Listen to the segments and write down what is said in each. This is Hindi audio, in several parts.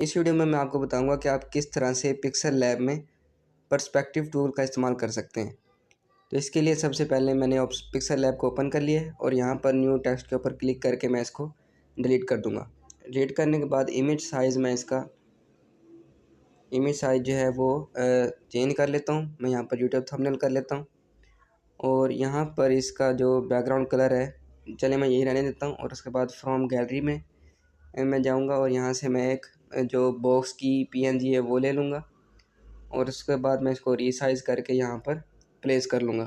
इस वीडियो में मैं आपको बताऊंगा कि आप किस तरह से पिक्सेल लैब में पर्सपेक्टिव टूल का इस्तेमाल कर सकते हैं। तो इसके लिए सबसे पहले मैंने पिक्सेल लैब को ओपन कर लिया है और यहाँ पर न्यू टेक्स्ट के ऊपर क्लिक करके मैं इसको डिलीट कर दूँगा। डिलीट करने के बाद इमेज साइज़ जो है वो चेंज कर लेता हूँ। मैं यहाँ पर यूट्यूब थंबनेल कर लेता हूँ और यहाँ पर इसका जो बैकग्राउंड कलर है चले मैं यही रहने देता हूँ। और उसके बाद फ्रॉम गैलरी में मैं जाऊँगा और यहाँ से मैं एक जो बॉक्स की पीएनजी है वो ले लूँगा और उसके बाद मैं इसको रीसाइज़ करके यहाँ पर प्लेस कर लूँगा।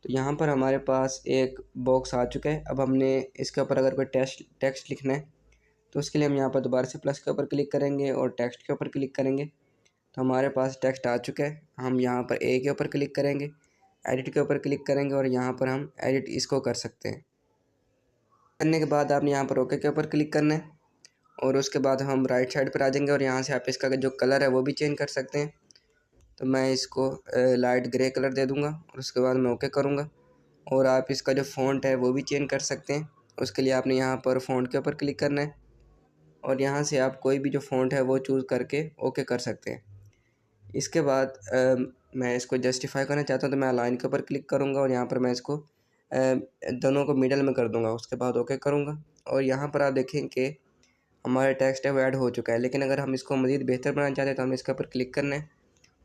तो यहाँ पर हमारे पास एक बॉक्स आ चुका है। अब हमने इसके ऊपर अगर कोई टेक्स्ट लिखना है तो उसके लिए हम यहाँ पर दोबारा से प्लस के ऊपर क्लिक करेंगे और टेक्स्ट के ऊपर क्लिक करेंगे तो हमारे पास टेक्स्ट आ चुका है। हम यहाँ पर ए के ऊपर क्लिक करेंगे, एडिट के ऊपर क्लिक करेंगे और यहाँ पर हम एडिट इसको कर सकते हैं। करने के बाद आपने यहाँ पर ओके के ऊपर क्लिक करना है और उसके बाद हम राइट साइड पर आ जाएंगे और यहाँ से आप इसका जो कलर है वो भी चेंज कर सकते हैं। तो मैं इसको लाइट ग्रे कलर दे दूँगा और उसके बाद मैं ओके करूँगा। और आप इसका जो फ़ॉन्ट है वो भी चेंज कर सकते हैं। उसके लिए आपने यहाँ पर फ़ॉन्ट के ऊपर क्लिक करना है और यहाँ से आप कोई भी जो फ़ॉन्ट है वो चूज़ करके ओके कर सकते हैं। इसके बाद मैं इसको जस्टिफाई करना चाहता हूँ तो मैं अलाइन के ऊपर क्लिक करूँगा और यहाँ पर मैं इसको दोनों को मिडल में कर दूँगा। उसके बाद ओके करूँगा और यहाँ पर आप देखें कि हमारा टेक्स्ट है वो ऐड हो चुका है। लेकिन अगर हम इसको मज़ीद बेहतर बनाना चाहते हैं तो हमें इसके ऊपर क्लिक करना है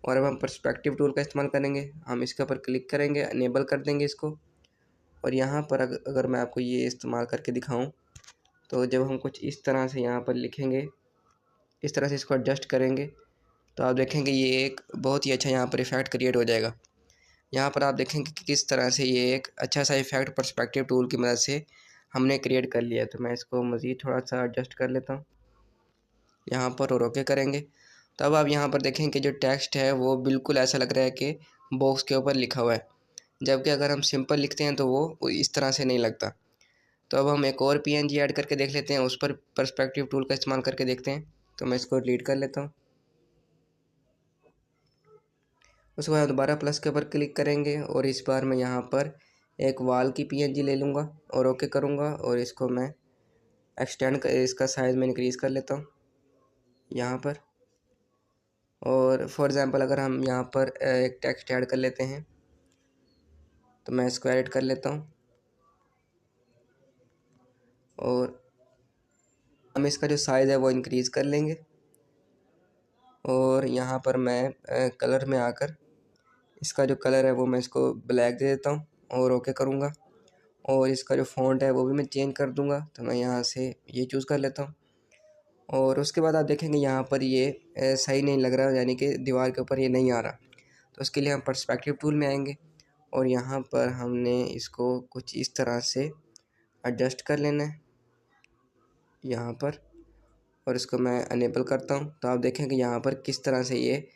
और अब हम पर्सपेक्टिव टूल का इस्तेमाल करेंगे। हम इसके ऊपर क्लिक करेंगे, अनेबल कर देंगे इसको और यहाँ पर अगर मैं आपको ये इस्तेमाल करके दिखाऊँ तो जब हम कुछ इस तरह से यहाँ पर लिखेंगे, इस तरह से इसको एडजस्ट करेंगे तो आप देखेंगे ये एक बहुत ही अच्छा यहाँ पर इफ़ेक्ट क्रिएट हो जाएगा। यहाँ पर आप देखेंगे कि किस तरह से ये एक अच्छा सा इफ़ेक्ट पर्सपेक्टिव टूल की मदद से हमने क्रिएट कर लिया है। तो मैं इसको मज़ीद थोड़ा सा एडजस्ट कर लेता हूँ यहाँ पर और ओके करेंगे। तब आप यहाँ पर देखें कि जो टेक्स्ट है वो बिल्कुल ऐसा लग रहा है कि बॉक्स के ऊपर लिखा हुआ है, जबकि अगर हम सिंपल लिखते हैं तो वो इस तरह से नहीं लगता। तो अब हम एक और पीएनजी ऐड करके देख लेते हैं, उस पर पर्सपेक्टिव टूल का इस्तेमाल करके देखते हैं। तो मैं इसको डिलीट कर लेता हूँ। उसके बाद दोबारा प्लस के ऊपर क्लिक करेंगे और इस बार मैं यहाँ पर एक वाल की पीएनजी ले लूँगा और ओके करूँगा और इसको मैं इसका साइज़ मैं इंक्रीज़ कर लेता हूँ यहाँ पर। और फॉर एग्ज़ाम्पल अगर हम यहाँ पर एक टेक्स्ट ऐड कर लेते हैं तो मैं इसको एडिट कर लेता हूँ और हम इसका जो साइज़ है वो इंक्रीज़ कर लेंगे। और यहाँ पर मैं कलर में आकर इसका जो कलर है वो मैं इसको ब्लैक दे देता हूँ और ओके करूँगा। और इसका जो फ़ॉन्ट है वो भी मैं चेंज कर दूँगा। तो मैं यहाँ से ये चूज़ कर लेता हूँ और उसके बाद आप देखेंगे यहाँ पर ये सही नहीं लग रहा, यानी कि दीवार के ऊपर ये नहीं आ रहा। तो उसके लिए हम पर्सपेक्टिव टूल में आएंगे और यहाँ पर हमने इसको कुछ इस तरह से एडजस्ट कर लेना है यहाँ पर और इसको मैं अनेबल करता हूँ। तो आप देखें कि यहाँ पर किस तरह से ये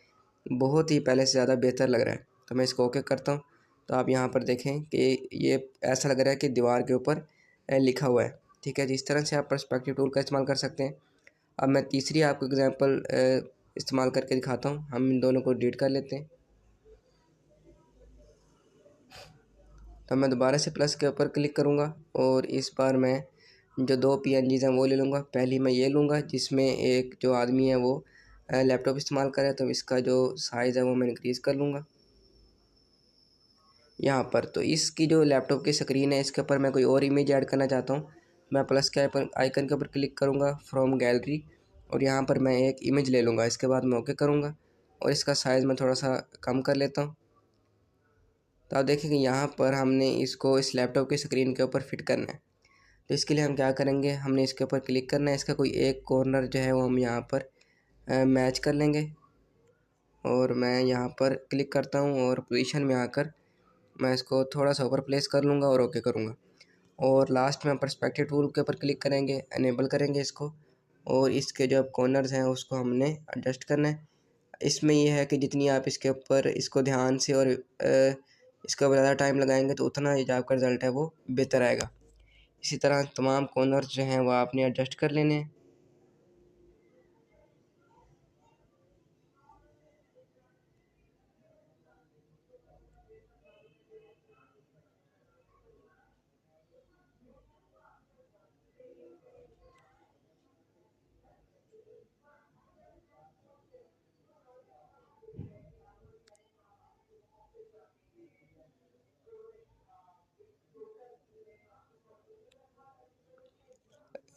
बहुत ही पहले से ज़्यादा बेहतर लग रहा है। तो मैं इसको ओके करता हूँ। तो आप यहाँ पर देखें कि ये ऐसा लग रहा है कि दीवार के ऊपर लिखा हुआ है। ठीक है जी, इस तरह से आप पर्सपेक्टिव टूल का इस्तेमाल कर सकते हैं। अब मैं तीसरी आपको एग्जांपल इस्तेमाल करके दिखाता हूँ। हम इन दोनों को डिलीट कर लेते हैं। तो मैं दोबारा से प्लस के ऊपर क्लिक करूँगा और इस बार मैं जो दो पीएनजीज़ हैं वो ले लूँगा। पहली मैं ये लूँगा जिसमें एक जो आदमी है वो लैपटॉप इस्तेमाल करे, तो इसका जो साइज़ है वो मैं इंक्रीज़ कर लूँगा यहाँ पर। तो इसकी जो लैपटॉप की स्क्रीन है इसके ऊपर मैं कोई और इमेज ऐड करना चाहता हूँ। मैं प्लस के आइकन के ऊपर क्लिक करूँगा फ्रॉम गैलरी और यहाँ पर मैं एक इमेज ले लूँगा। इसके बाद मैं ओके करूँगा और इसका साइज़ मैं थोड़ा सा कम कर लेता हूँ। तो आप देखेंगे यहाँ पर हमने इसको इस लैपटॉप की स्क्रीन के ऊपर फिट करना है। तो इसके लिए हम क्या करेंगे, हमने इसके ऊपर क्लिक करना है, इसका कोई एक कॉर्नर जो है वो हम यहाँ पर मैच कर लेंगे और मैं यहाँ पर क्लिक करता हूँ और पोजीशन में आकर मैं इसको थोड़ा सा ऊपर प्लेस कर लूँगा और ओके करूँगा। और लास्ट में पर्सपेक्टिव टूल के ऊपर क्लिक करेंगे, अनेबल करेंगे इसको और इसके जो कॉर्नर्स हैं उसको हमने एडजस्ट करना है। इसमें यह है कि जितनी आप इसके ऊपर इसको ध्यान से और इसके ऊपर ज़्यादा टाइम लगाएंगे तो उतना ही जो आपका रिज़ल्ट है वो बेहतर आएगा। इसी तरह तमाम कॉर्नर्स जो हैं वो आपने एडजस्ट कर लेने हैं।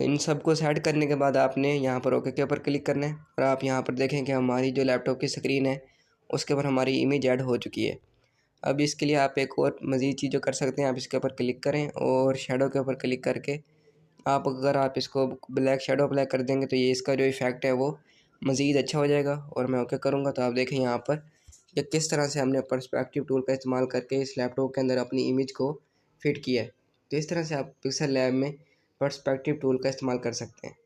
इन सबको सेट करने के बाद आपने यहाँ पर ओके के ऊपर क्लिक करना है और आप यहाँ पर देखें कि हमारी जो लैपटॉप की स्क्रीन है उसके ऊपर हमारी इमेज ऐड हो चुकी है। अब इसके लिए आप एक और मज़ीद चीज़ जो कर सकते हैं, आप इसके ऊपर क्लिक करें और शेडो के ऊपर क्लिक करके आप इसको ब्लैक शेडो अप्लाई कर देंगे तो ये इसका जो इफ़ेक्ट है वो मज़ीद अच्छा हो जाएगा। और मैं ओके करूँगा तो आप देखें यहाँ पर कि किस तरह से हमने पर्सपेक्टिव टूल का इस्तेमाल करके इस लैपटॉप के अंदर अपनी इमेज को फिट किया है। तो इस तरह से आप पिक्सल लैब में पर्सपेक्टिव टूल का इस्तेमाल कर सकते हैं।